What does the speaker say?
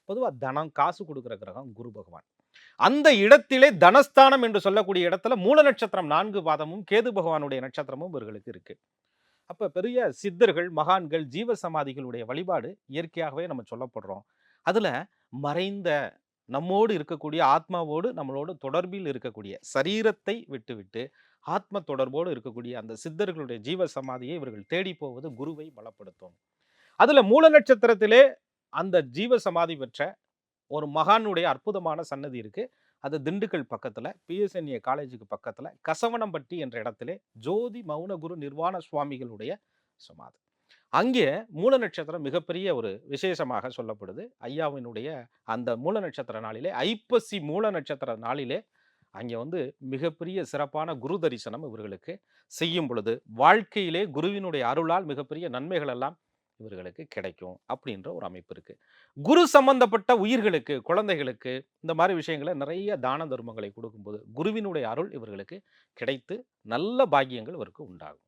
பொதுவா தனம், காசு குடுக்குற கிரகம் குரு பகவான். அந்த இடத்திலே தனஸ்தானம் என்று சொல்லக்கூடிய இடத்துல மூல நட்சத்திரம் 4 பாதமும், கேது பகவானுடைய நட்சத்திரமும் இவர்களுக்கு இருக்கு. அப்ப பெரிய சித்தர்கள், மகான்கள், ஜீவ சமாதிகளுடைய வழிபாடு இயற்கையாகவே நம்ம சொல்லப்படுறோம். அதுல மறைந்த நம்மோடு இருக்கக்கூடிய ஆத்மாவோடு நம்மளோட தொடர்பில் இருக்கக்கூடிய சரீரத்தை விட்டுவிட்டு ஆத்ம தொடர்போடு இருக்கக்கூடிய அந்த சித்தர்களுடைய ஜீவ சமாதியை இவர்கள் தேடி போவது குருவை பலப்படுத்தும். அதுல மூல நட்சத்திரத்திலே அந்த ஜீவ சமாதி பெற்ற ஒரு மகானுடைய அற்புதமான சன்னதி இருக்கு. அது திண்டுக்கல் பக்கத்துல, பிஎஸ்என்ஏ காலேஜுக்கு பக்கத்துல, கசவனம்பட்டி என்ற இடத்திலே ஜோதி மௌனகுரு நிர்வாண சுவாமிகளுடைய சமாதி. அங்கே மூல நட்சத்திரம் மிகப்பெரிய ஒரு விசேஷமாக சொல்லப்படுது. ஐயாவினுடைய அந்த மூல நட்சத்திர நாளிலே, ஐப்பசி மூல நட்சத்திர நாளிலே, அங்கே வந்து மிகப்பெரிய சிறப்பான குரு தரிசனம் இவர்களுக்கு செய்யும் பொழுது, வாழ்க்கையிலே குருவினுடைய அருளால் மிகப்பெரிய நன்மைகள் எல்லாம் இவர்களுக்கு கிடைக்கும் அப்படின்ற ஒரு அமைப்பு இருக்கு. குரு சம்பந்தப்பட்ட உயிர்களுக்கு, குழந்தைகளுக்கு இந்த மாதிரி விஷயங்கள நிறைய தான தர்மங்களை கொடுக்கும்போது, குருவினுடைய அருள் இவர்களுக்கு கிடைத்து நல்ல பாக்கியங்கள் இவருக்கு உண்டாகும்.